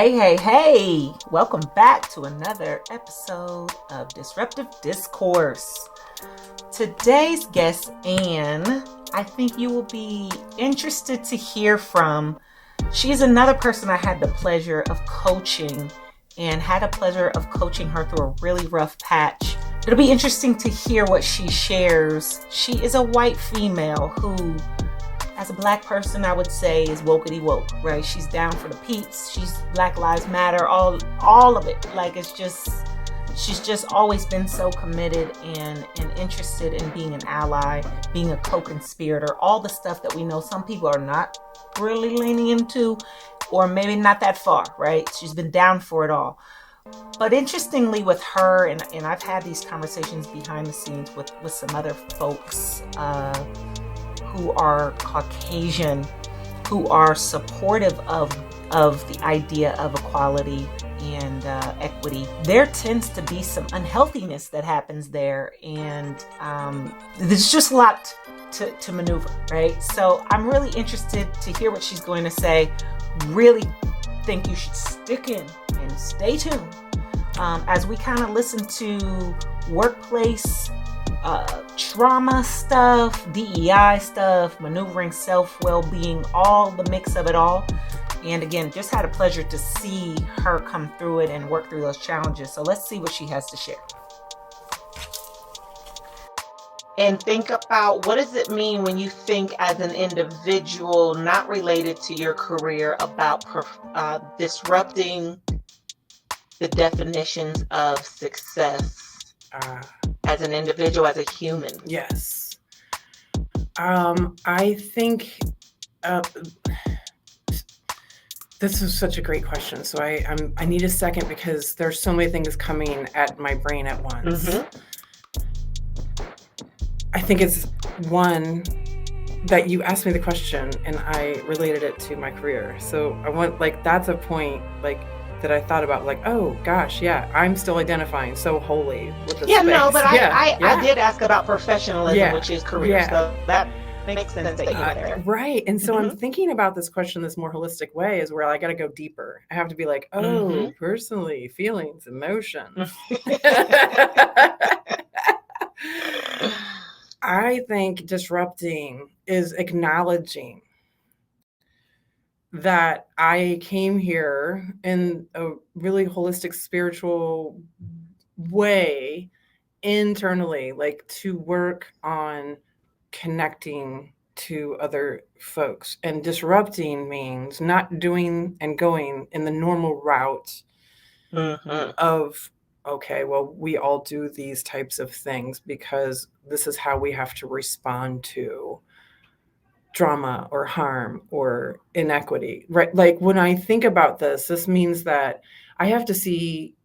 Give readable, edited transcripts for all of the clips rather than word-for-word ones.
Hey. Welcome back to another episode of Disruptive Discourse. Today's guest, Anne, I think you will be interested to hear from. She is another person I had the pleasure of coaching and had a pleasure of coaching her through a really rough patch. It'll be interesting to hear what she shares. She is a white female who, as a black person, I would say is wokeity woke, right? She's down for the peeps. She's Black Lives Matter, all of it. Like, it's just, she's just always been so committed and interested in being an ally, being a co-conspirator, all the stuff that we know some people are not really leaning into, or maybe not that far, right? She's been down for it all. But interestingly with her, and I've had these conversations behind the scenes with some other folks, who are Caucasian, who are supportive of the idea of equality and equity, there tends to be some unhealthiness that happens there, and there's just a lot to maneuver, right? So I'm really interested to hear what she's going to say. Really think you should stick in and stay tuned as we kind of listen to workplace trauma stuff, DEI stuff, maneuvering self-well-being, all the mix of it all. And again, just had a pleasure to see her come through it and work through those challenges. So let's see what she has to share. And think about, what does it mean when you think as an individual, not related to your career, about disrupting the definitions of success as an individual, as a human? Yes. I think this is such a great question. So I need a second because there's so many things coming at my brain at once. Mm-hmm. I think it's one that you asked me the question and I related it to my career. So I want, that's a point, that I thought about, oh gosh, yeah, I'm still identifying so wholly with this space. No, but I did ask about professionalism, which is career. Yeah. So that makes sense that you were there. Right. And so I'm thinking about this question this more holistic way, is where I got to go deeper. I have to be personally, feelings, emotions. I think disrupting is acknowledging that I came here in a really holistic, spiritual way internally, to work on connecting to other folks. And disrupting means not doing and going in the normal route of, okay, well, we all do these types of things because this is how we have to respond to drama or harm or inequity, right? When I think about this means that I have to see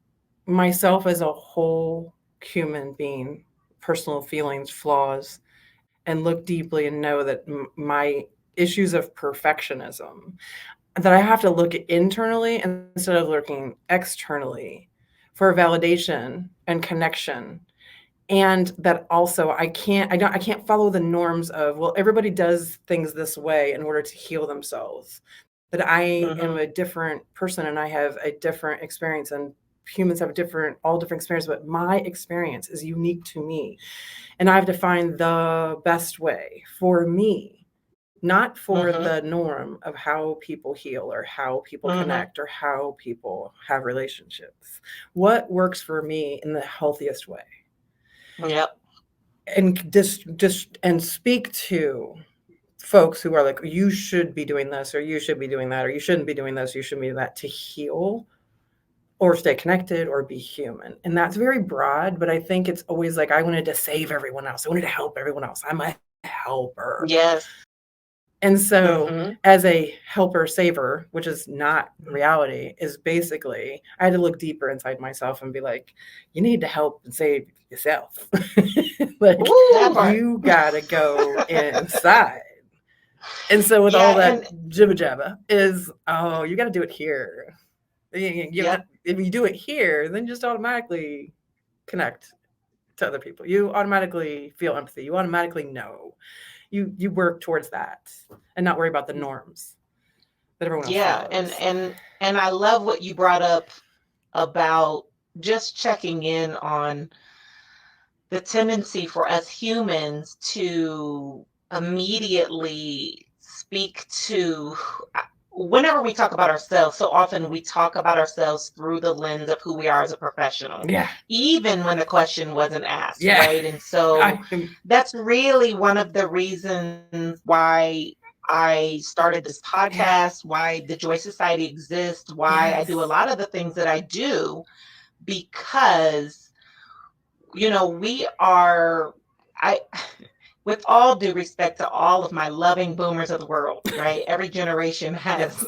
myself as a whole human being, personal feelings, flaws, and look deeply and know that my issues of perfectionism, that I have to look internally instead of looking externally for validation and connection. And that also I can't follow the norms of, well, everybody does things this way in order to heal themselves. That I am a different person and I have a different experience, and humans have all different experiences, but my experience is unique to me. And I have to find the best way for me, not for the norm of how people heal or how people connect or how people have relationships. What works for me in the healthiest way? Yep. And just and speak to folks who are like, you should be doing this, or you should be doing that, or you shouldn't be doing this, you shouldn't be doing that, to heal or stay connected or be human. And that's very broad, but I think it's always I wanted to save everyone else. I wanted to help everyone else. I'm a helper. Yes. And so as a helper saver, which is not reality, is basically, I had to look deeper inside myself and be like, you need to help and save yourself. You gotta go inside. And so with all that jibba jabba is, you gotta do it here. If you do it here, then just automatically connect to other people. You automatically feel empathy. You automatically know. You work towards that and not worry about the norms. that everyone else Yeah, follows. and I love what you brought up about just checking in on the tendency for us humans to immediately speak to, whenever we talk about ourselves, so often we talk about ourselves through the lens of who we are as a professional, Yeah. even when the question wasn't asked, Yeah. right? And so that's really one of the reasons why I started this podcast, why the Joy Society exists, why I do a lot of the things that I do, because we are, I, with all due respect to all of my loving boomers of the world, right? Every generation has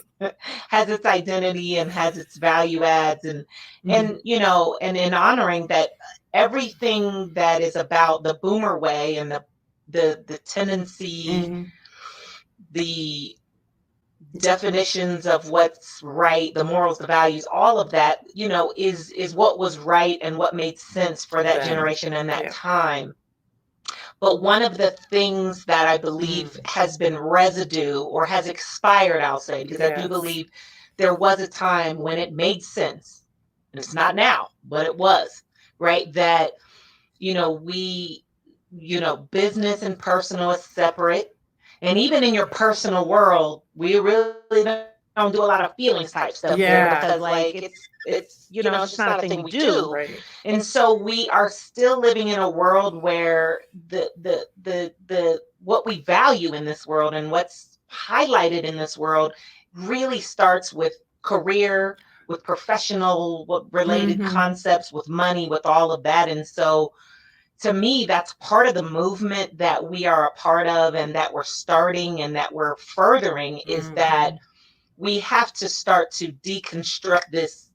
has its identity and has its value adds, and and in honoring that, everything that is about the boomer way and the tendency, the definitions of what's right, the morals, the values, all of that, is what was right and what made sense for that generation and that time. But one of the things that I believe has been residue or has expired, I'll say, because I do believe there was a time when it made sense, and it's not now, but it was, right? That, business and personal is separate. And even in your personal world, we really don't do a lot of feelings type stuff there, because like it's just not a thing we do. Right. And so we are still living in a world where the what we value in this world and what's highlighted in this world really starts with career, with professional related concepts, with money, with all of that. And so to me, that's part of the movement that we are a part of and that we're starting and that we're furthering, is that we have to start to deconstruct this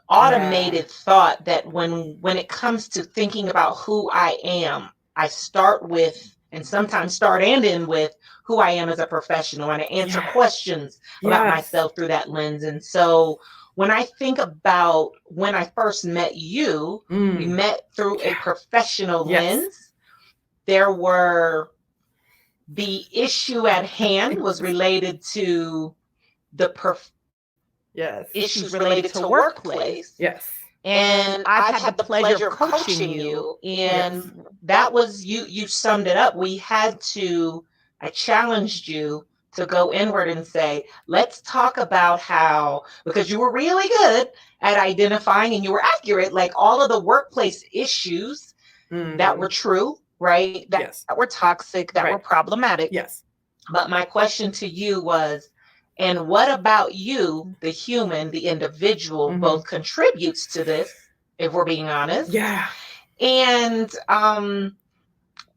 automated thought that when it comes to thinking about who I am, I start with, and sometimes start and end with, who I am as a professional, and I answer questions about myself through that lens. And so when I think about when I first met you, we met through a professional lens. The issue at hand was related to issues related to workplace. And I've had the pleasure of coaching you, and that was, you summed it up. I challenged you to go inward and say, let's talk about how, because you were really good at identifying and you were accurate, like all of the workplace issues that were true, right? That were toxic, that were problematic. But my question to you was, and what about you, the human, the individual, both contributes to this, if we're being honest? And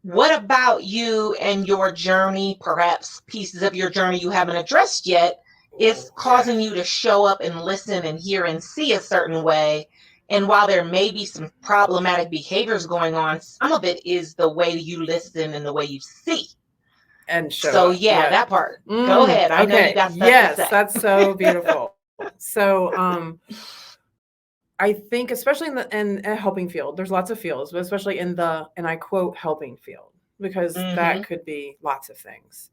what about you and your journey, perhaps pieces of your journey you haven't addressed yet, is causing you to show up and listen and hear and see a certain way? And while there may be some problematic behaviors going on, some of it is the way you listen and the way you see. And show so up. that part. Go ahead. I know you got stuff to say. That's so beautiful. So I think especially in a helping field, there's lots of fields, but especially in the, and I quote, helping field, because that could be lots of things.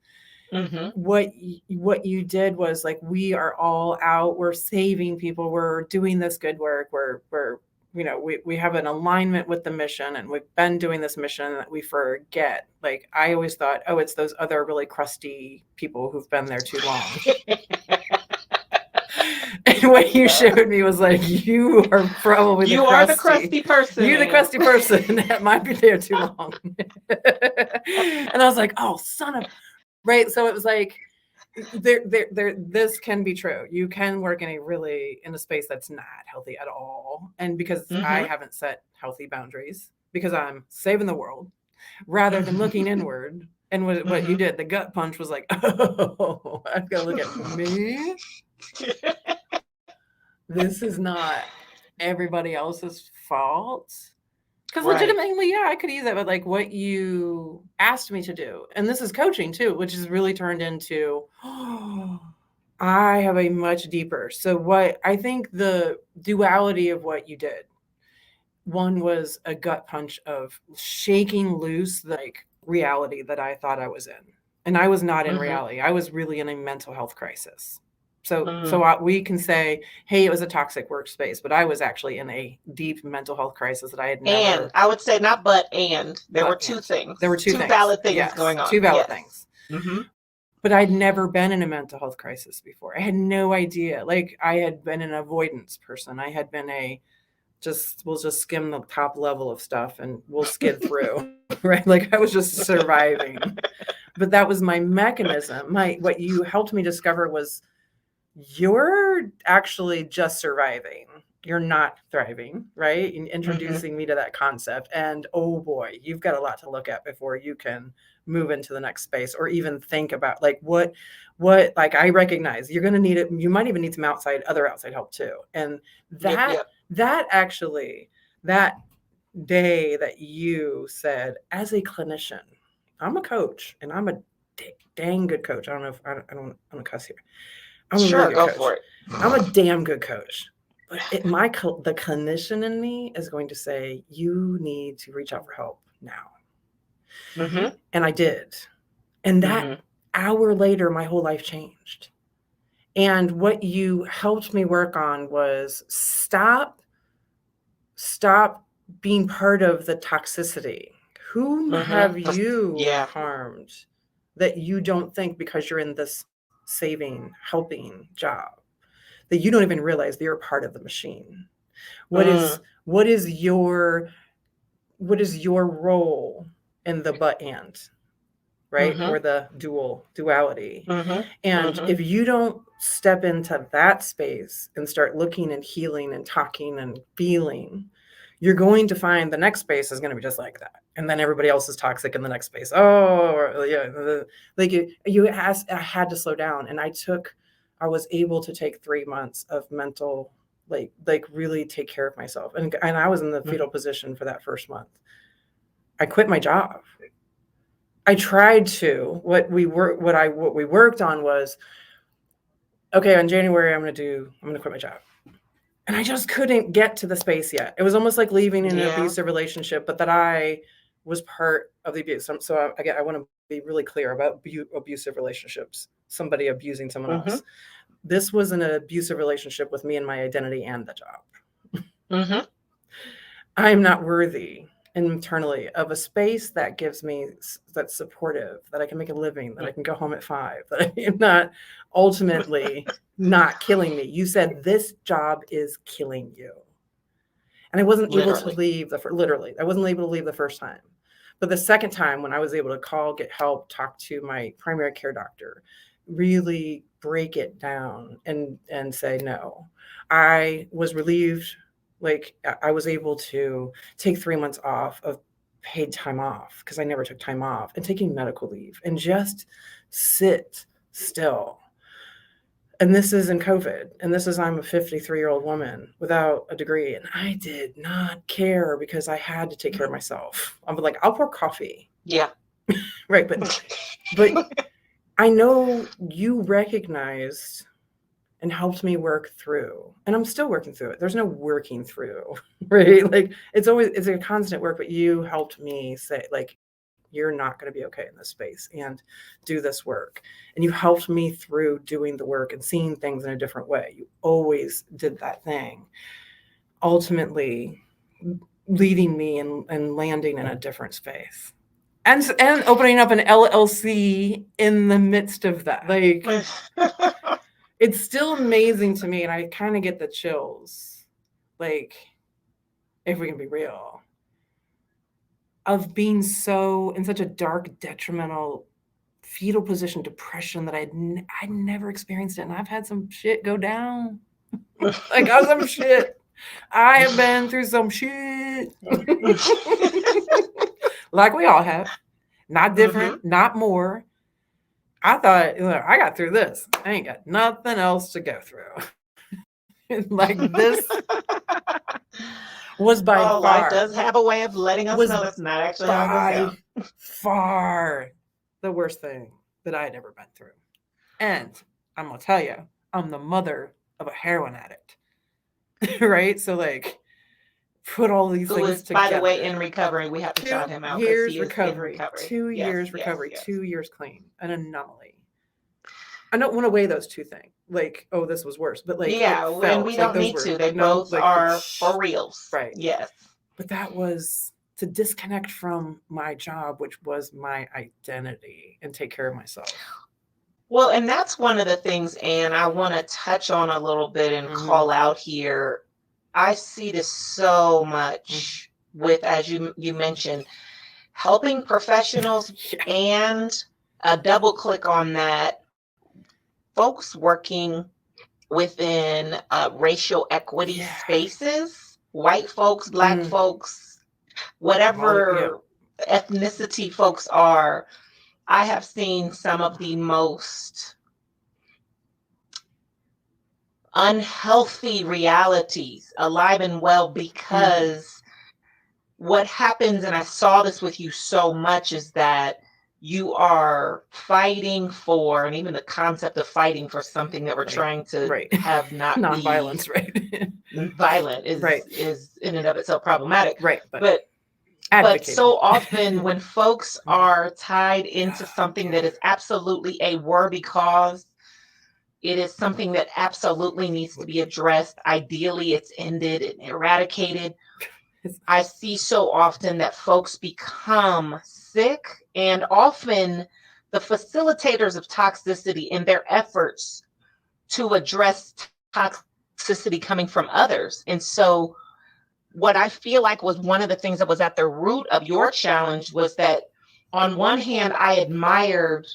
What you did was, like, we are all out, we're saving people, we're doing this good work, we're we have an alignment with the mission, and we've been doing this mission that we forget. Like, I always thought, oh, it's those other really crusty people who've been there too long. And what you showed me was like, you are probably the crusty person. You're the crusty person that might be there too long. And I was like, oh, son of, right. So it was like, this can be true. You can work in a space that's not healthy at all. And because I haven't set healthy boundaries, because I'm saving the world rather than looking inward. And what you did, the gut punch was like, oh, I've got to look at me. This is not everybody else's fault. Because legitimately, I could use that, but like what you asked me to do, and this is coaching too, which has really turned into, I have a much deeper. So what I think the duality of what you did, one was a gut punch of shaking loose like reality that I thought I was in. And I was not in Mm-hmm. reality. I was really in a mental health crisis. Mm. So we can say, hey, it was a toxic workspace, but I was actually in a deep mental health crisis that I had And never. I would say not but and. There were But two and things. there were two Two things. valid things Yes, going on. two valid Yes. things. Mm-hmm. But I'd never been in a mental health crisis before. I had no idea. Like, I had been an avoidance person. I had been we'll just skim the top level of stuff and we'll skid through, right? Like, I was just surviving. But that was my mechanism. What you helped me discover was, you're actually just surviving. You're not thriving, right? And introducing me to that concept. And oh boy, you've got a lot to look at before you can move into the next space, or even think about like what like, I recognize you're going to need it. You might even need some other outside help too. And that actually, that day that you said, as a clinician, I'm a coach, and I'm a dang good coach. I don't know if I don't cuss here. I'm a really good coach. For it. I'm a damn good coach. But the clinician in me is going to say, you need to reach out for help now. Mm-hmm. And I did. And that hour later, my whole life changed. And what you helped me work on was stop being part of the toxicity. Whom have you harmed that you don't think, because you're in this saving, helping job, that you don't even realize that you're a part of the machine? What is your role in the but and, right? Or the duality. And if you don't step into that space and start looking and healing and talking and feeling, you're going to find the next space is going to be just like that. And then everybody else is toxic in the next space. Oh, yeah. Like I had to slow down. And I was able to take 3 months of mental, like really take care of myself. And I was in the fetal position for that first month. I quit my job. I tried to. What we worked on was, okay, in January, I'm going to quit my job. And I just couldn't get to the space yet. It was almost like leaving an abusive relationship, but that I was part of the abuse. So again, I want to be really clear about abusive relationships, somebody abusing someone else. This was an abusive relationship with me and my identity and the job. I'm not worthy internally of a space that gives me, that's supportive, that I can make a living, that I can go home at 5, that I am not ultimately not killing me. You said this job is killing you. And I wasn't able to leave literally. I wasn't able to leave the first time. But the second time, when I was able to call, get help, talk to my primary care doctor, really break it down and say no, I was relieved. Like, I was able to take 3 months off of paid time off, because I never took time off, and taking medical leave and just sit still. And this is in COVID. And I'm a 53-year-old woman without a degree. And I did not care, because I had to take care of myself. I'm like, I'll pour coffee. Yeah. Right. But I know you recognized and helped me work through, and I'm still working through it. There's no working through, right? Like, it's a constant work, but you helped me say, like, you're not going to be okay in this space, and do this work. And you helped me through doing the work and seeing things in a different way. You always did that thing, ultimately leading me and landing in a different space. And opening up an LLC in the midst of that. Like, it's still amazing to me, and I kind of get the chills, like, if we can be real, of being so in such a dark, detrimental, fetal position depression that I'd never experienced it. And I've had some shit go down. I got some shit. I have been through some shit. Like we all have. Not different, not more. I thought, I got through this. I ain't got nothing else to go through. Like, this was by far. Life does have a way of letting us know that's not actually how it goes down. Far the worst thing that I had ever been through. And I'm going to tell you, I'm the mother of a heroin addict. Right? So, like, put all these Who things is, together. by the way, in recovery. We have to shout him out because he is in recovery. 2 Yes, years yes, recovery, yes. 2 years clean, an anomaly. I don't want to weigh those two things. Like, oh, this was worse, but like, Yeah, it and we felt like don't those need were, to. They you know, both like, are for reals. right. Yes. But that was to disconnect from my job, which was my identity, and take care of myself. Well, and that's one of the things, and I want to touch on a little bit and call out here. I see this so much with, as you mentioned, helping professionals, and a double click on that, folks working within racial equity spaces, white folks, Black folks, whatever ethnicity folks are. I have seen some of the most unhealthy realities alive and well, because what happens, and I saw this with you so much, is that you are fighting for, and even the concept of fighting for something that we're trying to have not nonviolence, violent is in and of itself problematic. But advocating. So often when folks are tied into something that is absolutely a worthy cause, it is something that absolutely needs to be addressed. Ideally, it's ended and eradicated. I see so often that folks become sick, and often the facilitators of toxicity in their efforts to address toxicity coming from others. And so what I feel like was one of the things that was at the root of your challenge was that, on one hand, I admired,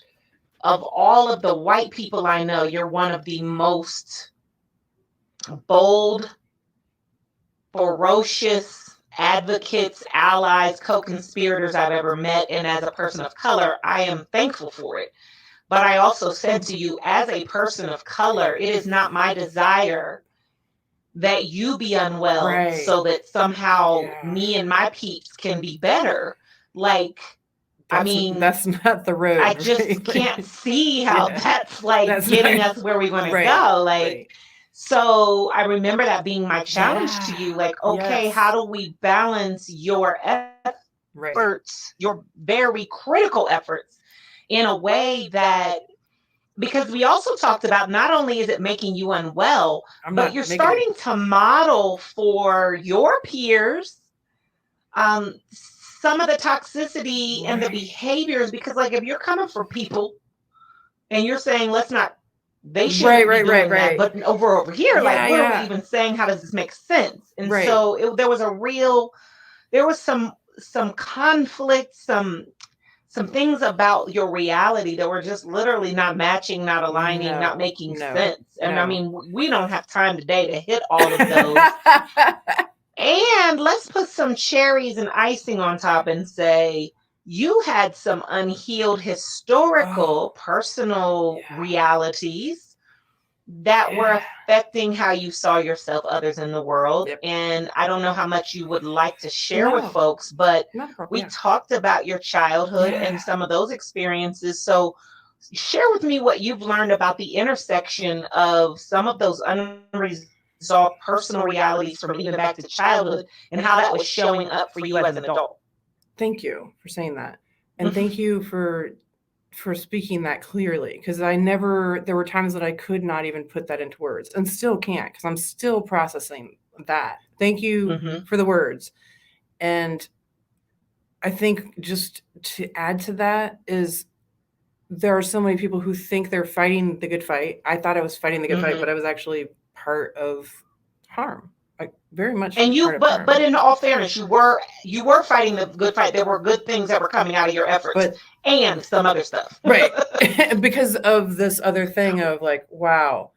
of all of the white people I know, you're one of the most bold, ferocious advocates, allies, co-conspirators I've ever met. And as a person of color, I am thankful for it. But I also said to you, as a person of color, it is not my desire that you be unwell so that somehow me and my peeps can be better. Like, I mean, that's not the road. I just can't see how that's like getting us where we want to go. Like, so I remember that being my challenge to you. Like, okay, how do we balance your efforts, your very critical efforts, in a way that, because we also talked about, not only is it making you unwell, but you're starting to model for your peers some of the toxicity and the behaviors. Because, like, if you're coming for people and you're saying, let's not, they shouldn't be doing that, but over here, like, what are we even saying? How does this make sense? And so there was some conflict, some things about your reality that were just literally not matching, not aligning, not making sense. And I mean, we don't have time today to hit all of those. And let's put some cherries and icing on top and say, you had some unhealed historical, personal realities that were affecting how you saw yourself, others in the world. And I don't know how much you would like to share with folks, but we talked about your childhood and some of those experiences. So share with me what you've learned about the intersection of some of those unresolved personal realities from even back to childhood, and how that was showing up for you as an adult. Thank you for saying that. And thank you for speaking that clearly, because there were times that I could not even put that into words, and still can't, because I'm still processing that. Thank you for the words. And I think, just to add to that, is there are so many people who think they're fighting the good fight. I thought I was fighting the good fight, but I was actually part of harm. Very much. And but in all fairness, you were fighting the good fight. There were good things that were coming out of your efforts, and some other stuff. Because of this other thing of, like, wow,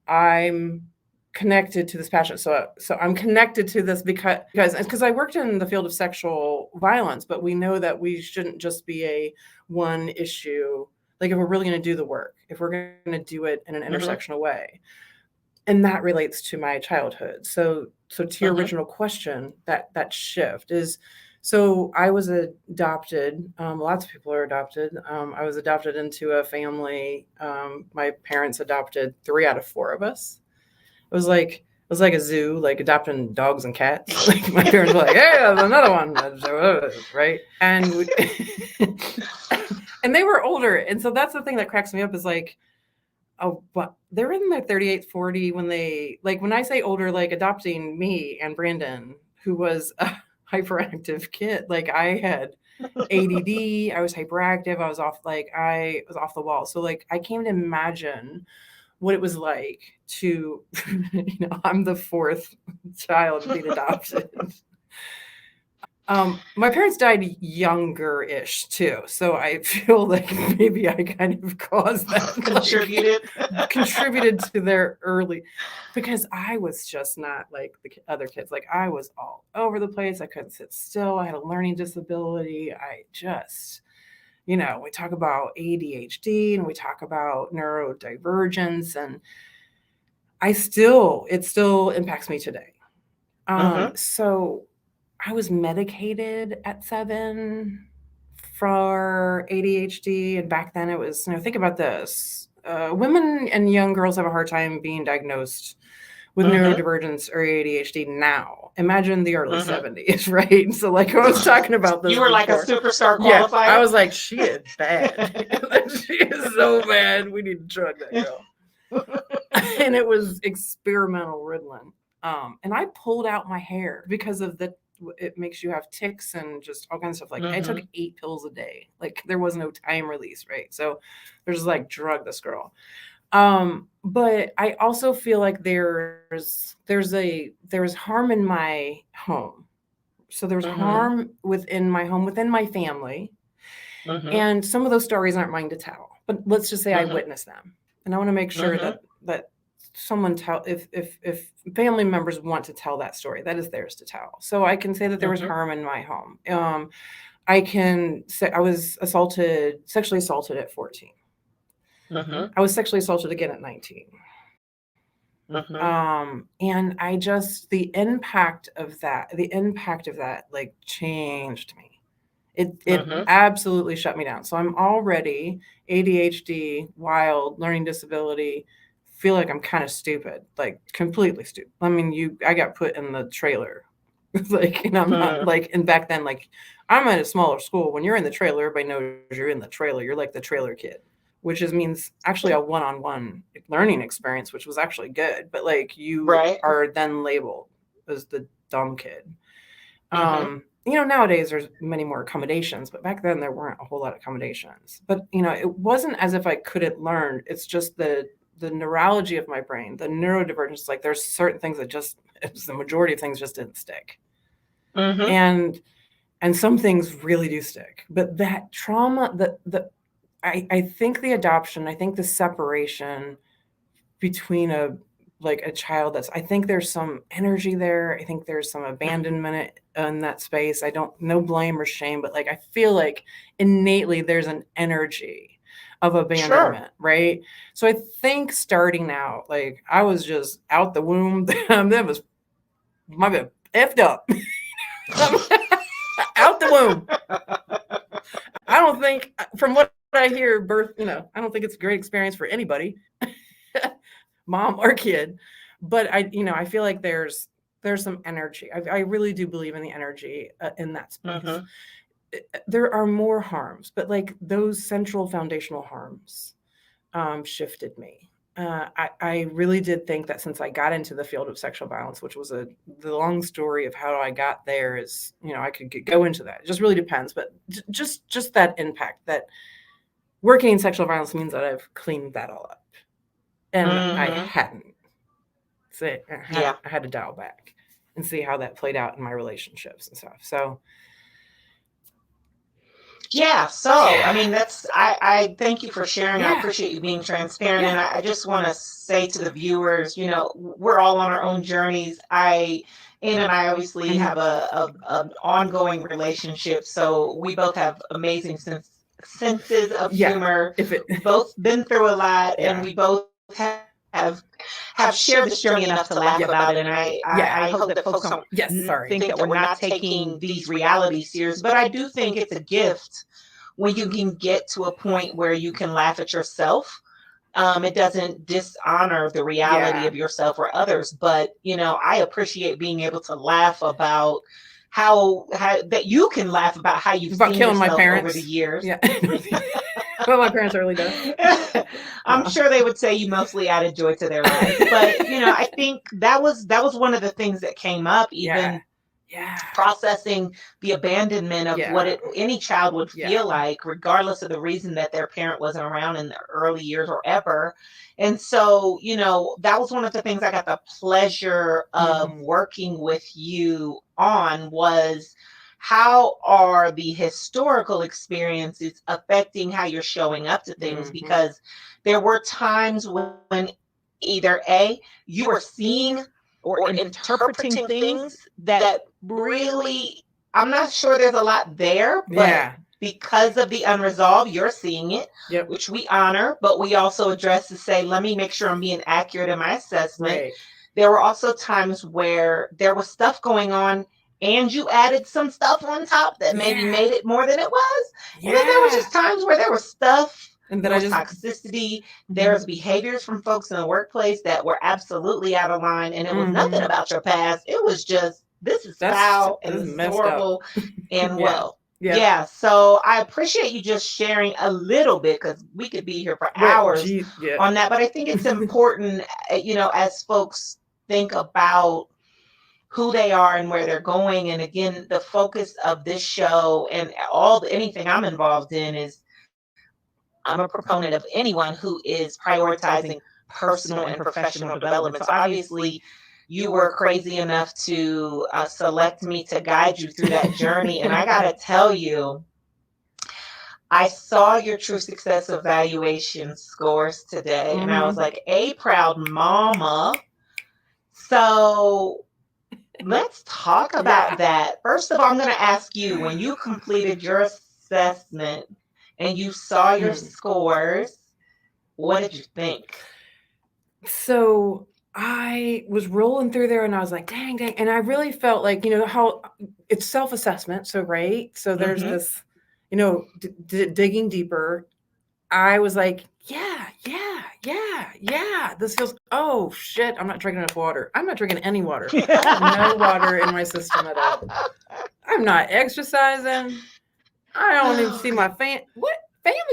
I'm connected to this passion. So I'm connected to this because I worked in the field of sexual violence, but we know that we shouldn't just be a one issue. Like, if we're really going to do the work, if we're going to do it in an intersectional way. And that relates to my childhood. So to your original question, that shift is, so I was adopted. Lots of people are adopted. I was adopted into a family. My parents adopted 3 out of 4 of us. It was like, was like a zoo, like adopting dogs and cats. Like my parents were like, hey, there's another one, right? And and they were older. And so that's the thing that cracks me up is like, oh, but they're in their 38, 40 when they, like, when I say older, like adopting me and Brandon, who was a hyperactive kid. Like I had ADD, I was hyperactive, I was off the wall. So like I can't imagine what it was like to, I'm the fourth child being adopted. My parents died younger-ish too, so I feel like maybe I kind of caused that, contributed to their early, because I was just not like the other kids. Like I was all over the place. I couldn't sit still. I had a learning disability. I just, we talk about ADHD and we talk about neurodivergence, and it still impacts me today. So I was medicated at 7 for ADHD. And back then it was, think about this. Women and young girls have a hard time being diagnosed with neurodivergence or ADHD now. Imagine the early 70s, right? So like I was talking about this. You were like a superstar qualifier. Yeah, I was like, she is bad. She is so bad. We need to drug that girl. And it was experimental Ritalin. And I pulled out my hair because of it makes you have tics and just all kinds of stuff. Like I took 8 pills a day. Like there was no time release, right? So there's like drug this girl. But I also feel like there's harm in my home. So there's harm within my home, within my family. And some of those stories aren't mine to tell, but let's just say I witnessed them. And I want to make sure that someone if family members want to tell that story, that is theirs to tell. So I can say that there was harm in my home. I can say I was sexually assaulted at 14. I was sexually assaulted again at 19. And I just, the impact of that like changed me. It absolutely shut me down. So I'm already ADHD, wild, learning disability, feel like I'm kind of stupid, like completely stupid. I mean, I got put in the trailer, like, and I'm not like, and back then, like, I'm at a smaller school. When you're in the trailer, everybody knows you're in the trailer. You're like the trailer kid, which means actually a one-on-one learning experience, which was actually good. But like you are then labeled as the dumb kid. Nowadays there's many more accommodations, but back then there weren't a whole lot of accommodations. But, it wasn't as if I couldn't learn. It's just the neurology of my brain, the neurodivergence, like there's certain things that the majority of things just didn't stick. And some things really do stick. But that trauma, I think the adoption, I think the separation between a child I think there's some energy there. I think there's some abandonment in that space. I don't know blame or shame, but like, I feel like innately there's an energy of abandonment, right? So I think starting out, like I was just out the womb. That was my effed up. Out the womb. I don't think, from what I hear, birth, I don't think it's a great experience for anybody, mom or kid. But I feel like there's some energy. I really do believe in the energy in that space. There are more harms, but like those central foundational harms shifted me. I really did think that since I got into the field of sexual violence, which was the long story of how I got there is, I could go into that. It just really depends. But just that impact, that working in sexual violence means that I've cleaned that all up. And I hadn't. So I had to dial back and see how that played out in my relationships and stuff. So I mean, I thank you for sharing. I appreciate you being transparent. And I just want to say to the viewers, we're all on our own journeys. Ann and I obviously have an ongoing relationship. So we both have amazing senses of humor. We've both been through a lot, and we both have shared this journey enough to laugh about it. And I hope that folks don't think that we're not taking these realities serious. But I do think it's a gift when you can get to a point where you can laugh at yourself It doesn't dishonor the reality Yeah. of yourself or others. But, I appreciate being able to laugh about how that you can laugh about how you've About seen killing my yourself over the parents. years. Yeah. Well, my parents are early death. I'm sure they would say you mostly added joy to their lives. But, I think that was one of the things that came up, even Yeah. processing the abandonment of what any child would feel like, regardless of the reason that their parent wasn't around in the early years or ever. And so, that was one of the things I got the pleasure of working with you on, was how are the historical experiences affecting how you're showing up to things? Because there were times when either A, you were seeing or interpreting things that really, I'm not sure there's a lot there, but because of the unresolved, you're seeing it, which we honor, but we also address to say, let me make sure I'm being accurate in my assessment. Right. There were also times where there was stuff going on and you added some stuff on top that maybe made it more than it was. And then there was just times where there was stuff, and there was toxicity, there was behaviors from folks in the workplace that were absolutely out of line, and it was nothing about your past. It was just, this is foul and this is horrible and yeah. So I appreciate you just sharing a little bit, because we could be here for hours on that. But I think it's important, as folks think about who they are and where they're going. And again, the focus of this show and anything I'm involved in is, I'm a proponent of anyone who is prioritizing personal and professional development. So obviously, you were crazy enough to select me to guide you through that journey. And I got to tell you, I saw your true success evaluation scores today, and I was like, a proud mama. So let's talk about that. First of all, I'm going to ask you, when you completed your assessment and you saw your scores, what did you think? So I was rolling through there and I was like, dang. And I really felt like, how it's self-assessment. So, right. So there's this, digging deeper. I was like, yeah. This feels, oh shit, I'm not drinking enough water. I'm not drinking any water. No water in my system at all. I'm not exercising. I don't even see my family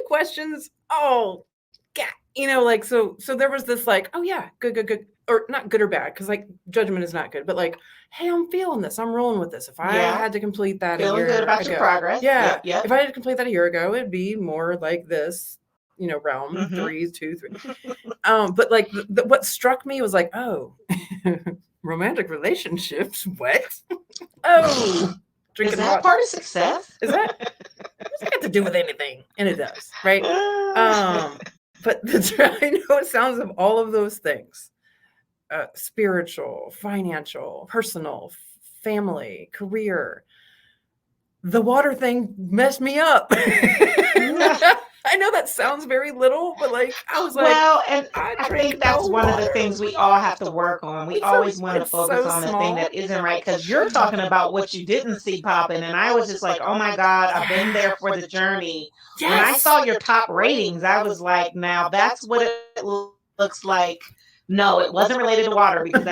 questions. Oh, God. So there was this like, oh yeah, good. Or not good or bad. Cause like judgment is not good, but like, hey, I'm feeling this. I'm rolling with this. If I had to complete that feeling a year good about ago, your progress. Yeah. If I had to complete that a year ago, it'd be more like this, realm, 3, 2, 3. But like what struck me was like, oh, romantic relationships. What? Oh, drinking water. Is that part of success? Is that? What's that got to do with anything? And it does, right? But I know it sounds of all of those things: spiritual, financial, personal, family, career. The water thing messed me up. I know that sounds very little, but like I was like, well, and I think that's one of the things we all have to work on. We always want to focus on the thing that isn't right, because you're talking about what you didn't see popping, and I was just like, oh my God, I've been there for the journey. When I saw your top ratings, I was like, now that's what it looks like. No, it wasn't related to water, because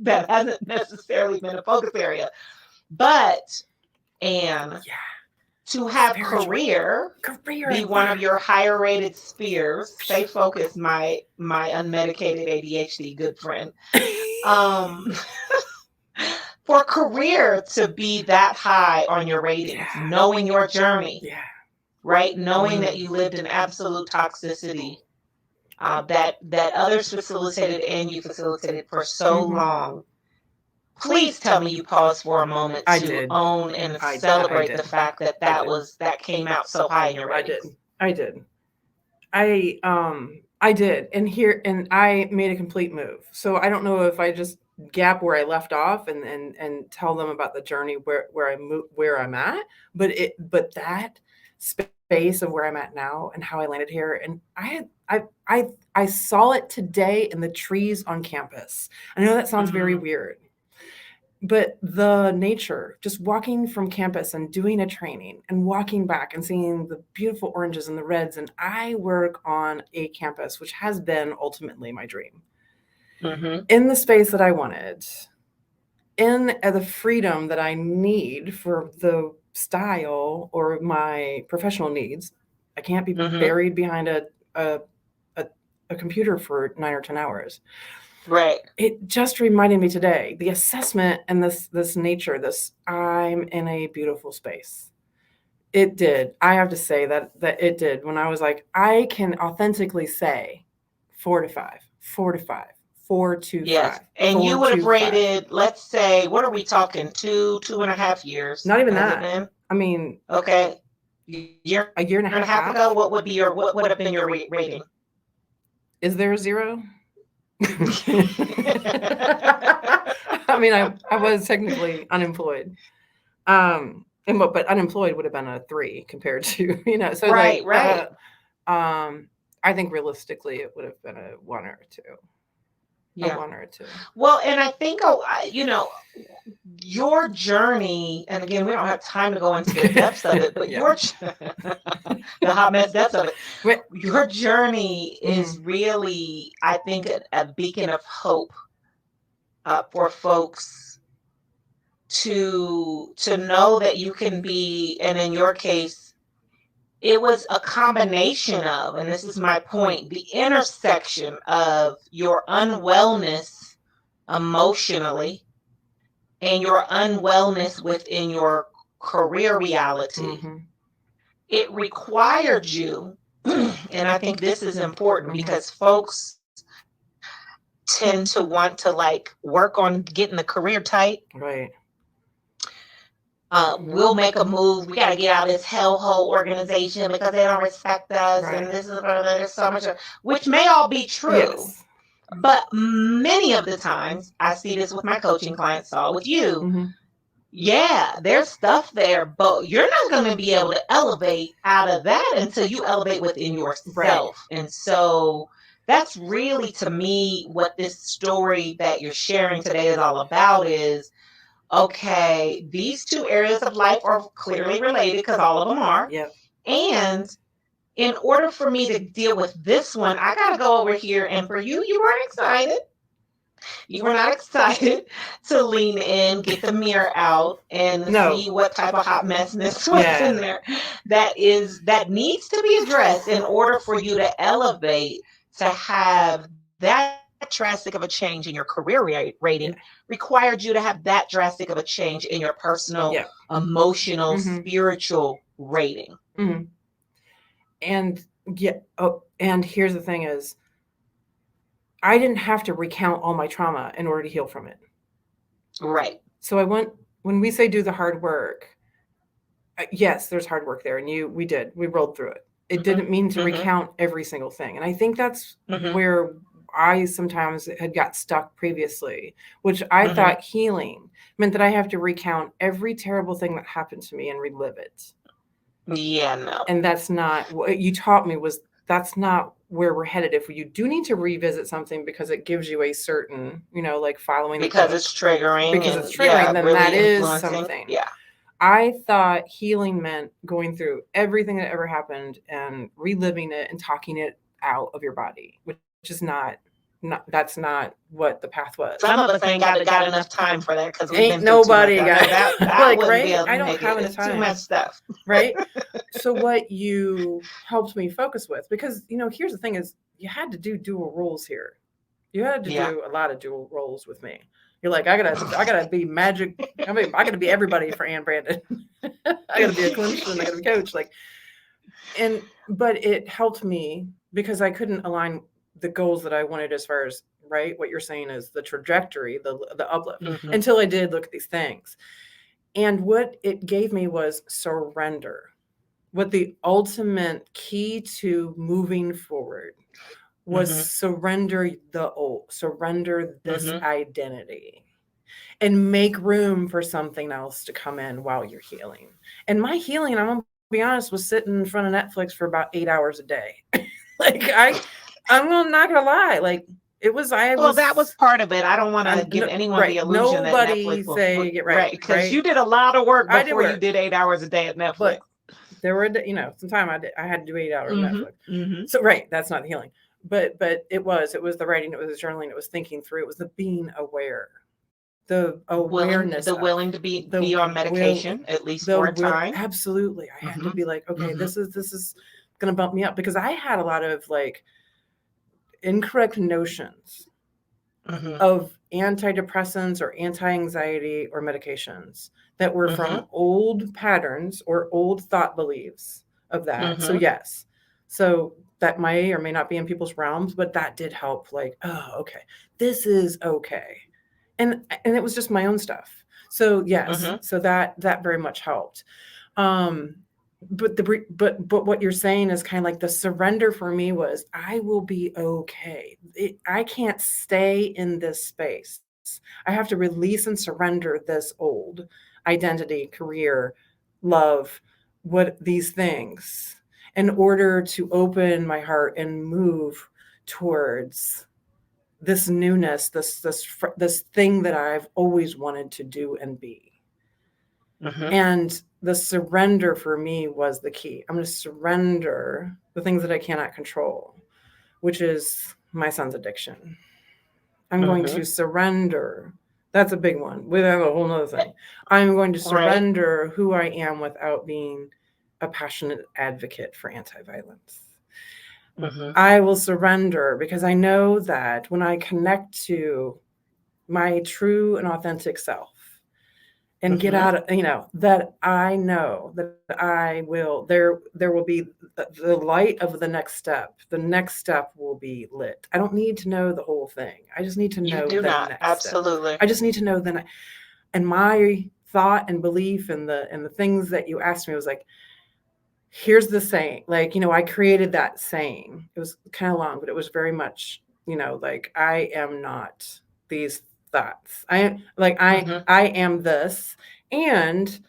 that hasn't necessarily been a focus area. But Anne, to have career be one of your higher rated spheres, stay focused, my unmedicated ADHD good friend. For career to be that high on your ratings, knowing your journey, right? Knowing that you lived in absolute toxicity, that others facilitated and you facilitated for so long. Please tell me you paused for a moment to own and celebrate the fact that came out so high in your ratings. I did. And I made a complete move. So I don't know if I just gap where I left off and tell them about the journey where I'm at, but that space of where I'm at now and how I landed here, and I saw it today in the trees on campus. I know that sounds very weird, But the nature, just walking from campus and doing a training and walking back and seeing the beautiful oranges and the reds. And I work on a campus, which has been ultimately my dream, in the space that I wanted, in the freedom that I need for the style or my professional needs. I can't be buried behind a computer for 9 or 10 hours. Right. It just reminded me today, the assessment and this nature, this I'm in a beautiful space. It did. I have to say that it did. When I was like, I can authentically say 4 to 5, 4 to 5, 4 to 5. Yes. And you would have rated, let's say, what are we talking? 2.5 years? Not even that. I mean, okay. A year and a half ago, what would have been your rating? Is there a 0? I mean, I was technically unemployed. But unemployed would have been a 3 compared to, so right. I think realistically it would have been a 1 or a 2. Yeah. A 1 or a 2. Well, and I think, your journey, and again, we don't have time to go into the depths of it, but the hot mess depths of it. Your journey is really, I think, a beacon of hope for folks to know that you can be, and in your case, it was a combination of, and this is my point, the intersection of your unwellness emotionally and your unwellness within your career reality. It required you, and I think this is important because folks tend to want to work on getting the career tight. Right. We'll make a move. We got to get out of this hellhole organization because they don't respect us. Right. And there's so much, which may all be true. Yes. But many of the times, I see this with my coaching clients, saw with you. Yeah, there's stuff there, but you're not going to be able to elevate out of that until you elevate within yourself. Right. And so that's really, to me, what this story that you're sharing today is all about is, okay, these two areas of life are clearly related because all of them are. Yep. And in order for me to deal with this one, I got to go over here. And for you, you weren't excited. You were not excited to lean in, get the mirror out, and see what type of hot messness was in there that needs to be addressed in order for you to elevate, to have that drastic of a change in your career rating required you to have that drastic of a change in your personal, emotional, spiritual rating. And and here's the thing is, I didn't have to recount all my trauma in order to heal from it. Right. So when we say do the hard work, yes, there's hard work there. And we rolled through it. It didn't mean to recount every single thing. And I think that's where I sometimes had got stuck previously, which I thought healing meant that I have to recount every terrible thing that happened to me and relive it. Yeah, no. And that's not what you taught me. That's not where we're headed. If you do need to revisit something because it gives you a certain, following because it's triggering, then really that is something. Yeah. I thought healing meant going through everything that ever happened and reliving it and talking it out of your body, which is that's not what the path was. Some of us ain't got enough time for that because ain't nobody got that right. I don't have enough time. Too much stuff, right? So what you helped me focus with, because here's the thing: is you had to do dual roles here. You had to do a lot of dual roles with me. You're like, I gotta be magic. I gotta be everybody for Ann Brandon. I gotta be a clinician. I gotta be a coach. But it helped me because I couldn't align the goals that I wanted as far as, right, what you're saying is the trajectory, the uplift, until I did look at these things. And what it gave me was surrender. What the ultimate key to moving forward was surrender the old, surrender this identity, and make room for something else to come in while you're healing. And my healing, I'm going to be honest, was sitting in front of Netflix for about 8 hours a day. I'm not going to lie. It was, Well, that was part of it. I don't want to give no, anyone the right. illusion that Nobody Netflix will say get right, because you did a lot of work I did before you work. did 8 hours a day at Netflix. But there were, some time I had to do 8 hours of Netflix. Mm-hmm. So that's not healing. But it was the writing, it was the journaling, it was thinking through, it was the being aware, the awareness, willing to be on medication at least for a time. Absolutely, I had to be like, okay, this is going to bump me up, because I had a lot of like incorrect notions of antidepressants or anti-anxiety or medications that were from old patterns or old thought beliefs of that. So yes, so that may or may not be in people's realms, but that did help. Like, oh, okay, this is okay, and it was just my own stuff. So yes, so that very much helped. But what you're saying is kind of like the surrender for me was, I will be okay. I can't stay in this space. I have to release and surrender this old identity, career, love, what these things, in order to open my heart and move towards this newness, this thing that I've always wanted to do and be. And the surrender for me was the key. I'm going to surrender the things that I cannot control, which is my son's addiction. I'm going to surrender. That's a big one. We have a whole nother thing. I'm going to surrender who I am without being a passionate advocate for anti-violence. I will surrender because I know that when I connect to my true and authentic self, and get out of, that I know that I will, there will be the light of the next step. The next step will be lit. I don't need to know the whole thing. I just need to know the next absolutely step. I just need to know then. And my thought and belief and the things that you asked me was like, here's the saying, like, I created that saying. It was kind of long, but it was very much, like, I am not these thoughts. I am like, I am this, and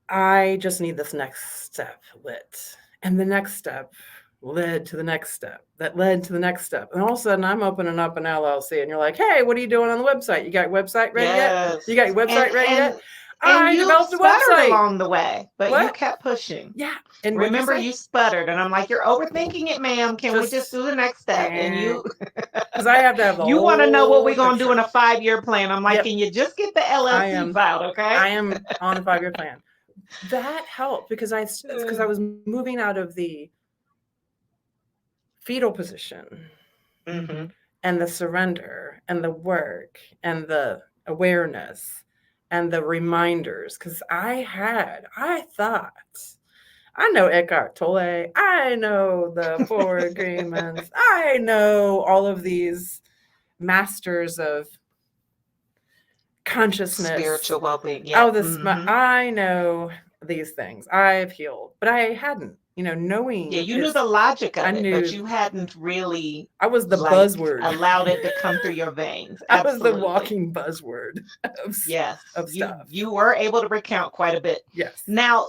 I just need this next step lit. And the next step led to the next step that led to the next step. And all of a sudden I'm opening up an LLC and you're like, hey, what are you doing on the website? You got your website ready yet? You got your website ready yet? I developed a website along the way, but you kept pushing. Yeah. And remember, you sputtered, and I'm like, you're overthinking it, ma'am. Can we just do the next step? And you, because I have to have the you want to know what we're going to do in a 5-year plan. I'm like, can you just get the LLC filed, okay? I am on a 5-year plan. That helped because I was moving out of the fetal position and the surrender and the work and the awareness and the reminders, because I thought, I know Eckhart Tolle, I know the Four Agreements, I know all of these masters of consciousness, spiritual well-being. I know these things. I've healed, but I hadn't, knowing. Yeah, you knew the logic of it, but you hadn't really. I was the buzzword. Allowed it to come through your veins. I was the walking buzzword. Of stuff. You were able to recount quite a bit. Yes. Now,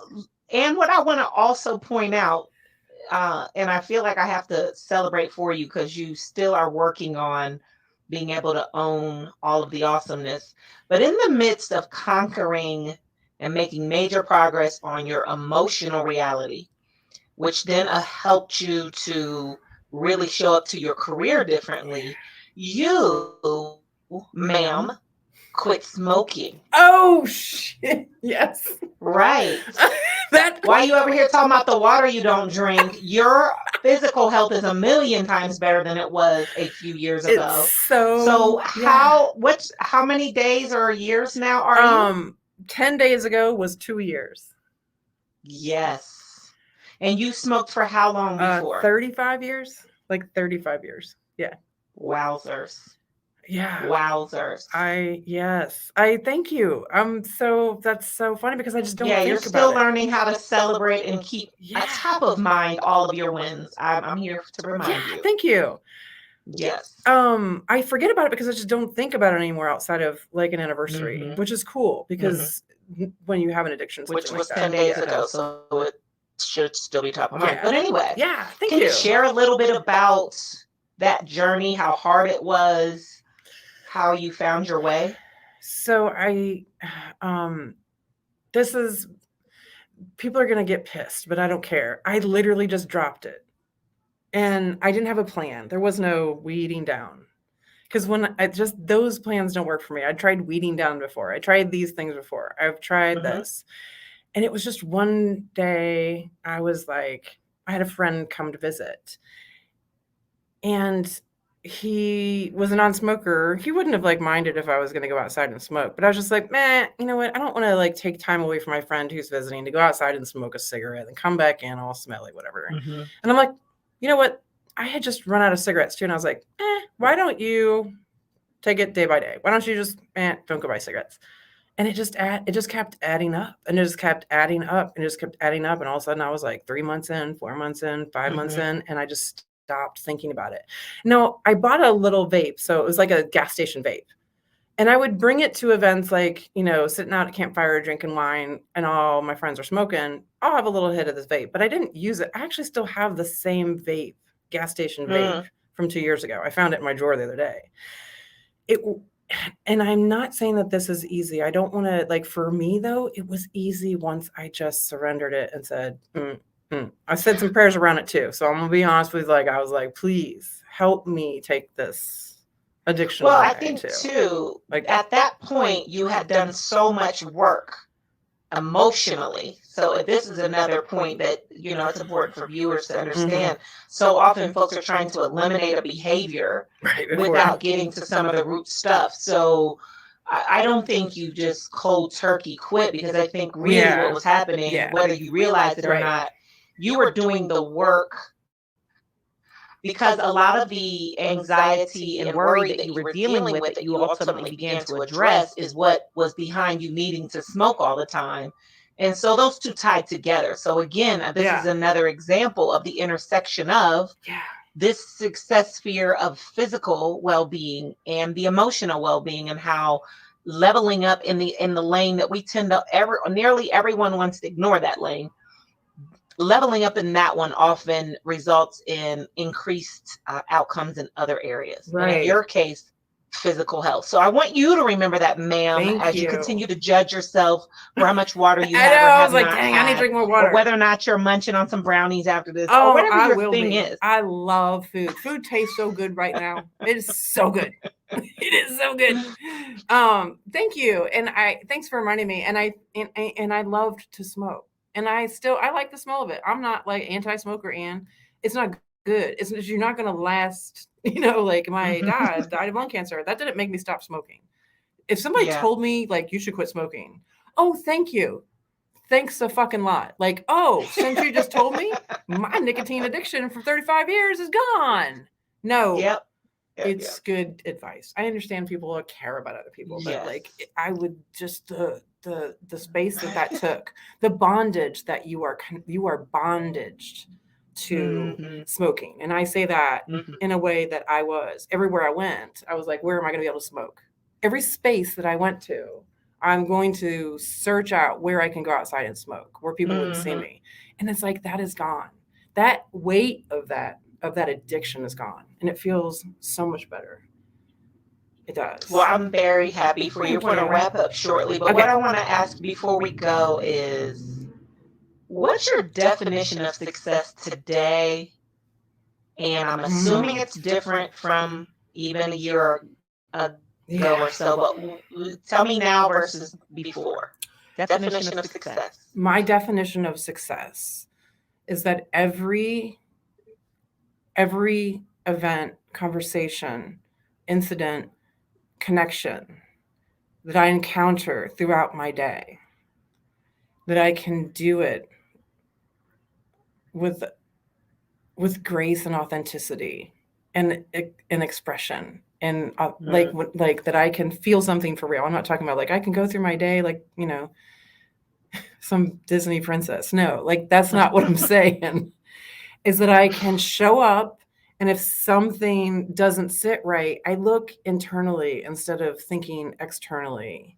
and what I want to also point out, and I feel like I have to celebrate for you because you still are working on being able to own all of the awesomeness. But in the midst of conquering and making major progress on your emotional reality, which then helped you to really show up to your career differently, you, ma'am, quit smoking. Oh, shit. Yes. Right. Why you over here talking about the water you don't drink? Your physical health is 1,000,000 times better than it was a few years ago. So how many days or years now are you? 10 days ago was 2 years. Yes. And you smoked for how long before? 35 years. Like 35 years. Yeah. Wowzers. Yeah. Wowzers. I thank you. That's so funny because I just don't think about it. Yeah, you're still learning how to celebrate and keep top of mind all of your wins. I'm here to remind you. Thank you. Yes. I forget about it because I just don't think about it anymore outside of like an anniversary, which is cool because when you have an addiction, which was 10 days ago, so it should still be top of mind. But anyway, thank you. Can you share a little bit about that journey, how hard it was, how you found your way? So this is, people are going to get pissed, but I don't care. I literally just dropped it. And I didn't have a plan. There was no weeding down. Because those plans don't work for me. I tried weeding down before. I tried these things before. I've tried this. And it was just one day I was like, I had a friend come to visit. And he was a non-smoker. He wouldn't have like minded if I was going to go outside and smoke. But I was just like, man, you know what? I don't want to like take time away from my friend who's visiting to go outside and smoke a cigarette and come back in all smelly, whatever. And I'm like, you know what? I had just run out of cigarettes too. And I was like, why don't you take it day by day? Why don't you just, don't go buy cigarettes? And it just kept adding up, and it just kept adding up, and it just kept adding up. And all of a sudden I was like 3 months in, 4 months in, 5 months in, and I just stopped thinking about it. No, I bought a little vape. So it was like a gas station vape. And I would bring it to events like, sitting out at campfire, drinking wine, and all my friends are smoking. I'll have a little hit of this vape, but I didn't use it. I actually still have the same vape, gas station vape from 2 years ago. I found it in my drawer the other day. And I'm not saying that this is easy. I don't want to, like, for me though, it was easy once I just surrendered it and said, I said some prayers around it too. So I'm gonna be honest with you, like, I was like, please help me take this addiction away. I think too, like at that point you had done so much work emotionally. So this is another point that, it's important for viewers to understand. So often folks are trying to eliminate a behavior without getting to some of the root stuff. So I don't think you just cold turkey quit, because I think really what was happening, whether you realize it or not, you were doing the work, because a lot of the anxiety and worry that you were dealing with that you ultimately began to address is what was behind you needing to smoke all the time. And so those two tied together. So again, this is another example of the intersection of this success sphere of physical well-being and the emotional well-being, and how leveling up in the lane that we tend to nearly everyone wants to ignore that lane. Leveling up in that one often results in increased outcomes in other areas. Right. And in your case, physical health. So I want you to remember that, ma'am, as you continue to judge yourself for how much water you have. I was like, dang, I need to drink more water. Or whether or not you're munching on some brownies after this, or whatever your thing is. I love food. Food tastes so good right now. It is so good. It is so good. Thank you. And thanks for reminding me. And I loved to smoke. And I like the smell of it. I'm not like anti-smoker, and it's not good. You're not going to last, like my dad died of lung cancer. That didn't make me stop smoking. If somebody told me like, you should quit smoking. Oh, thank you. Thanks a fucking lot. Like, oh, since you just told me, my nicotine addiction for 35 years is gone. No, it's good advice. I understand people care about other people, but like, I would just, the space that took, the bondage that you are bondaged to smoking. And I say that in a way that I was everywhere I went. I was like, where am I going to be able to smoke? Every space that I went to, I'm going to search out where I can go outside and smoke, where people wouldn't see me. And it's like, that is gone. That weight of that addiction is gone. And it feels so much better. It does. Well, I'm very happy for you. We're going to wrap up shortly. But what I want to ask before we go is, what's your definition of success today? And I'm assuming it's different from even a year ago or so. But tell me now versus before. Definition of success. My definition of success is that every event, conversation, incident, connection that I encounter throughout my day, that I can do it with grace and authenticity and expression, and like that I can feel something for real. I'm not talking about like I can go through my day like, some Disney princess. No, like that's not what I'm saying. Is that I can show up, and if something doesn't sit right, I look internally instead of thinking externally.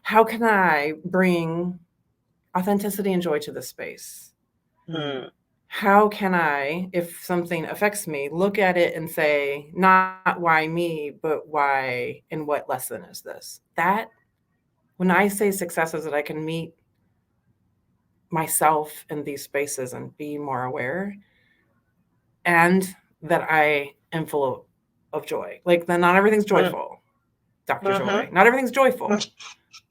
How can I bring authenticity and joy to this space? how can I, if something affects me, look at it and say, not why me, but why and what lesson is this? That, when I say success is that I can meet myself in these spaces and be more aware, and that I am full of joy. Like, not everything's joyful, Dr. Joy. Not everything's joyful,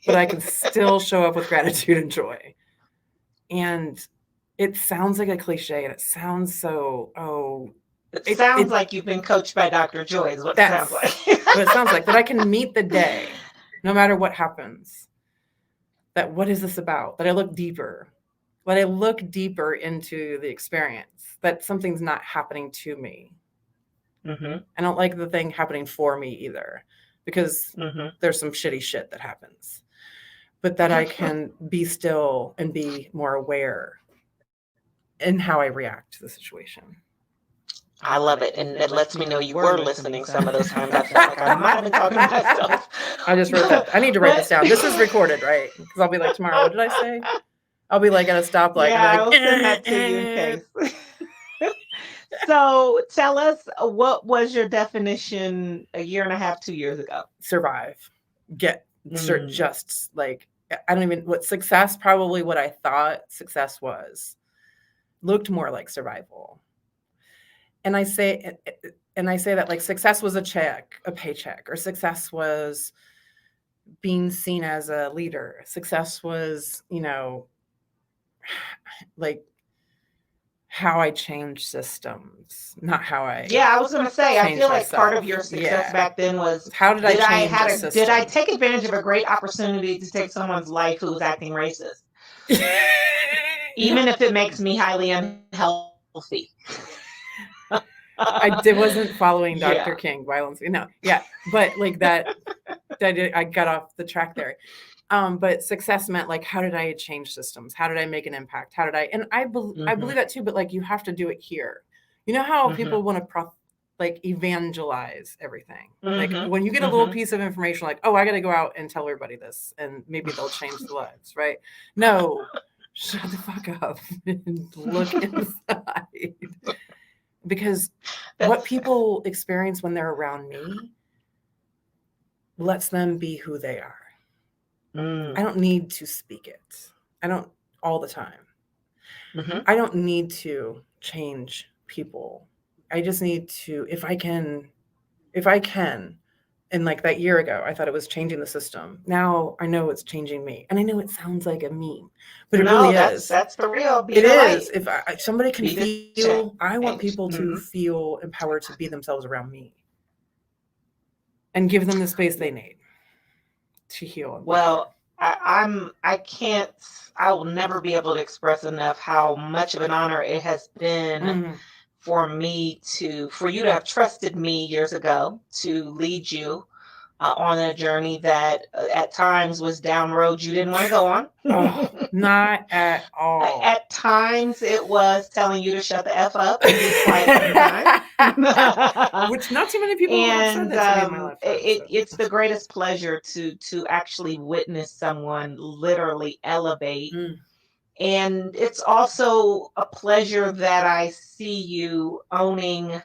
but I can still show up with gratitude and joy. And it sounds like a cliche, and it sounds so, it sounds like you've been coached by Dr. Joy is what it sounds like. What it sounds like, that I can meet the day, no matter what happens. That what is this about? That I look deeper. That I look deeper into the experience. That something's not happening to me. I don't like the thing happening for me either, because there's some shitty shit that happens. But that I can be still and be more aware in how I react to the situation. I love it. And it lets me know you were listening some of those times. I felt like I might have been talking to myself. I just wrote that. I need to write this down. This is recorded, right? Because I'll be like, tomorrow, what did I say? I'll be like at a stoplight. Yeah, like, I'll send that to you in case. So tell us, what was your definition a year and a half, 2 years ago? Survive. Just like, I don't even, what success, probably what I thought success was, looked more like survival. And I say that like success was a paycheck, or success was being seen as a leader. Success was, like how I change systems, not how I. Yeah, I was going to say, I feel like part of your success back then was, how did I change the system? Did I take advantage of a great opportunity to take someone's life who was acting racist? Even if it makes me highly unhealthy. I wasn't following Dr. King violence. But like that, I got off the track there. But success meant like, how did I change systems? How did I make an impact? How did I, and I believe that too, but like, you have to do it here. You know how people want to evangelize everything. Like when you get a little piece of information, like, oh, I got to go out and tell everybody this, and maybe they'll change their lives, right? No, shut the fuck up and look inside. Because what people experience when they're around me lets them be who they are. I don't need to speak it. I don't all the time. I don't need to change people. I just need to, if I can, and like that year ago, I thought it was changing the system. Now I know it's changing me. And I know it sounds like a meme, but it really is. That's for real. It is. If somebody can feel, I want people to feel empowered to be themselves around me and give them the space they need to heal. Well, I will never be able to express enough how much of an honor it has been for you to have trusted me years ago to lead you on a journey that at times was down roads you didn't want to go on. Oh, not at all. At times it was telling you to shut the F up and be quiet sometimes. Which not too many people have said that to me in my life. It's the greatest pleasure to actually witness someone literally elevate. And it's also a pleasure that I see you owning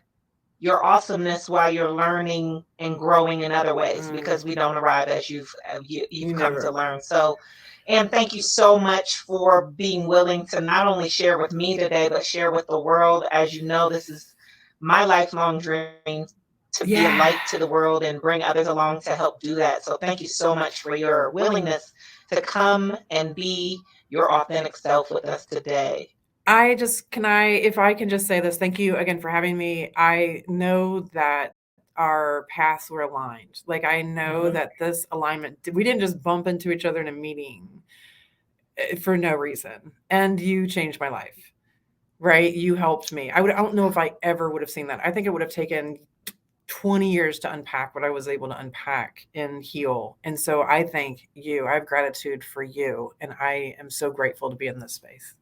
your awesomeness while you're learning and growing in other ways, because we don't arrive as you've come to learn. So, and thank you so much for being willing to not only share with me today, but share with the world. As you know, this is my lifelong dream, to be a light to the world and bring others along to help do that. So thank you so much for your willingness to come and be your authentic self with us today. If I can just say this, thank you again for having me. I know that our paths were aligned. Like, I know that this alignment, we didn't just bump into each other in a meeting for no reason. And you changed my life, right? You helped me. I don't know if I ever would have seen that. I think it would have taken 20 years to unpack what I was able to unpack and heal. And so I thank you. I have gratitude for you. And I am so grateful to be in this space.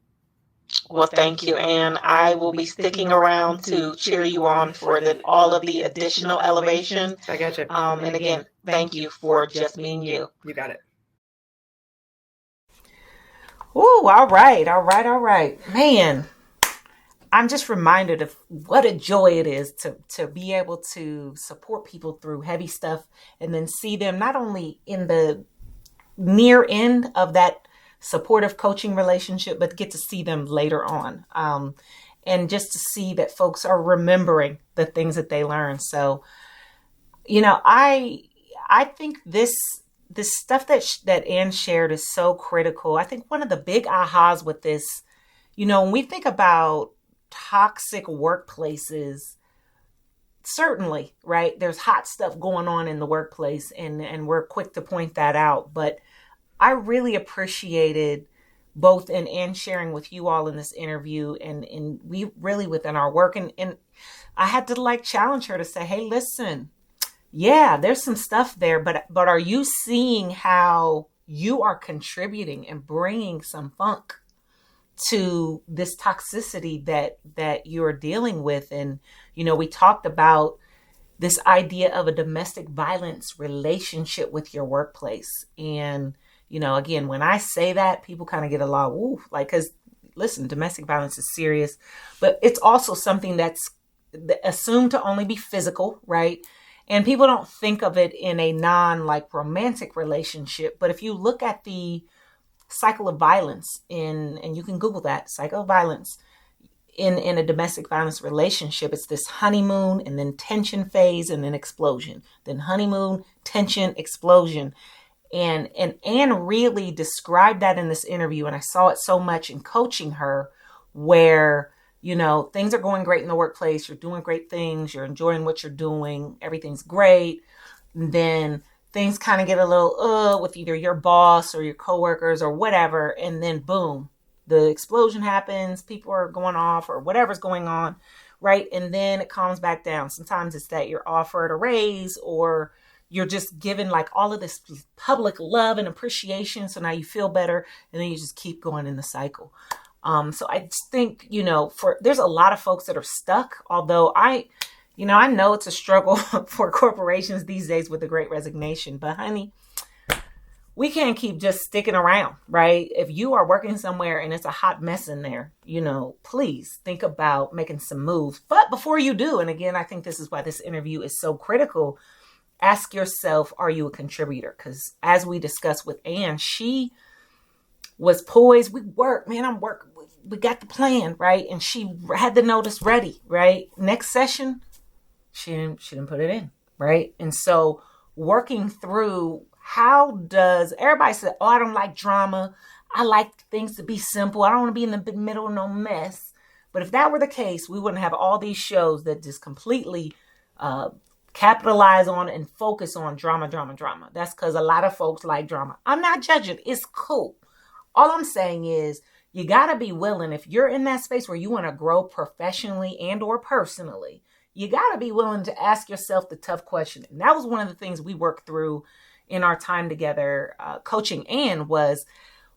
Well, thank you, Anne. I will be sticking around to cheer you on for all of the additional elevation. I got you. And again, thank you for just being you. You got it. Ooh, all right. Man, I'm just reminded of what a joy it is to be able to support people through heavy stuff and then see them not only in the near end of that supportive coaching relationship, but get to see them later on. And just to see that folks are remembering the things that they learned. So, I think this stuff that Ann shared is so critical. I think one of the big ahas with this, when we think about toxic workplaces, certainly, right, there's hot stuff going on in the workplace, and we're quick to point that out. But I really appreciated both in Ann sharing with you all in this interview and we really within our work. And I had to challenge her to say, hey, listen, yeah, there's some stuff there, but are you seeing how you are contributing and bringing some funk to this toxicity that you're dealing with? And, we talked about this idea of a domestic violence relationship with your workplace. And, again, when I say that, people kind of get a lot, ooh, because listen, domestic violence is serious, but it's also something that's assumed to only be physical, right? And people don't think of it in a romantic relationship. But if you look at the cycle of violence and you can Google that, cycle of violence in a domestic violence relationship, it's this honeymoon and then tension phase and then explosion, then honeymoon, tension, explosion. And Anne really described that in this interview. And I saw it so much in coaching her where, things are going great in the workplace. You're doing great things. You're enjoying what you're doing. Everything's great. And then things kind of get a little, with either your boss or your coworkers or whatever. And then boom, the explosion happens. People are going off or whatever's going on. Right. And then it calms back down. Sometimes it's that you're offered a raise or you're just given all of this public love and appreciation. So now you feel better and then you just keep going in the cycle. So I just think, there's a lot of folks that are stuck, although I know it's a struggle for corporations these days with the Great Resignation, but honey, we can't keep just sticking around, right? If you are working somewhere and it's a hot mess in there, please think about making some moves. But before you do, and again, I think this is why this interview is so critical, ask yourself, are you a contributor? Because as we discussed with Ann, she was poised. We work, man, I'm working. We got the plan, right? And she had the notice ready, right? Next session, she didn't put it in, right? And so working through, how does everybody say, oh, I don't like drama. I like things to be simple. I don't want to be in the middle of no mess. But if that were the case, we wouldn't have all these shows that just completely capitalize on and focus on drama. That's because a lot of folks like drama. I'm not judging. It's cool. All I'm saying is you got to be willing, if you're in that space where you want to grow professionally and or personally, you got to be willing to ask yourself the tough question. And that was one of the things we worked through in our time together coaching Ann was,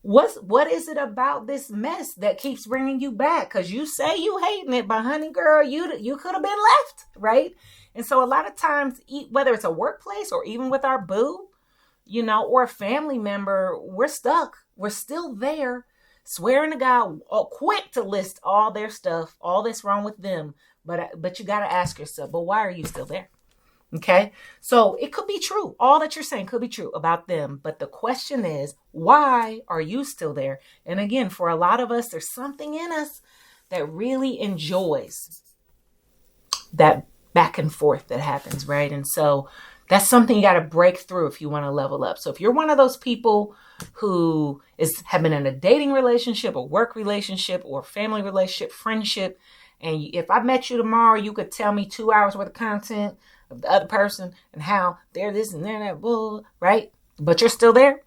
what is it about this mess that keeps bringing you back? Because you say you hating it, but honey girl, you could have been left, right? And so a lot of times, whether it's a workplace or even with our boo, or a family member, we're stuck. We're still there, swearing to God, quick to list all their stuff, all that's wrong with them. But you got to ask yourself, but why are you still there? Okay, so it could be true. All that you're saying could be true about them. But the question is, why are you still there? And again, for a lot of us, there's something in us that really enjoys that back and forth that happens, right? And so that's something you got to break through if you want to level up. So if you're one of those people who have been in a dating relationship, a work relationship, or family relationship, friendship, and if I met you tomorrow, you could tell me 2 hours worth of content of the other person and how they're this and they're that, bull, right? But you're still there.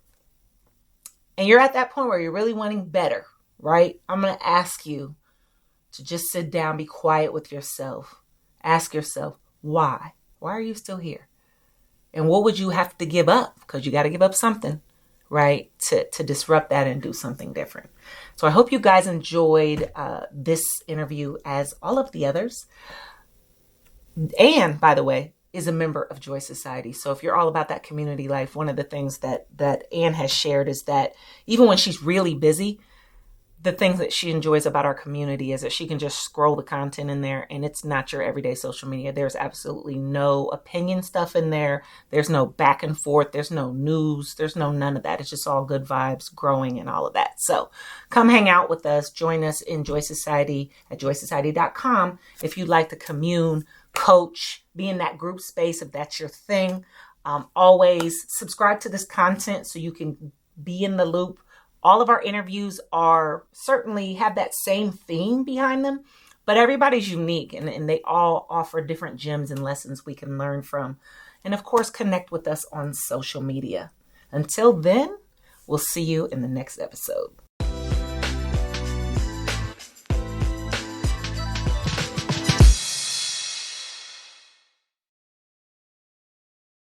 And you're at that point where you're really wanting better, right? I'm going to ask you to just sit down, be quiet with yourself. Ask yourself, why? Why are you still here? And what would you have to give up? Because you got to give up something, right? To disrupt that and do something different. So I hope you guys enjoyed this interview as all of the others. Anne, by the way, is a member of Joy Society. So if you're all about that community life, one of the things that Anne has shared is that even when she's really busy, the things that she enjoys about our community is that she can just scroll the content in there and it's not your everyday social media. There's absolutely no opinion stuff in there. There's no back and forth. There's no news. There's no none of that. It's just all good vibes, growing and all of that. So come hang out with us. Join us in Joy Society at joysociety.com if you'd like to commune, coach, be in that group space if that's your thing. Always subscribe to this content so you can be in the loop. All of our interviews are certainly have that same theme behind them, but everybody's unique and they all offer different gems and lessons we can learn from. And of course, connect with us on social media. Until then, we'll see you in the next episode.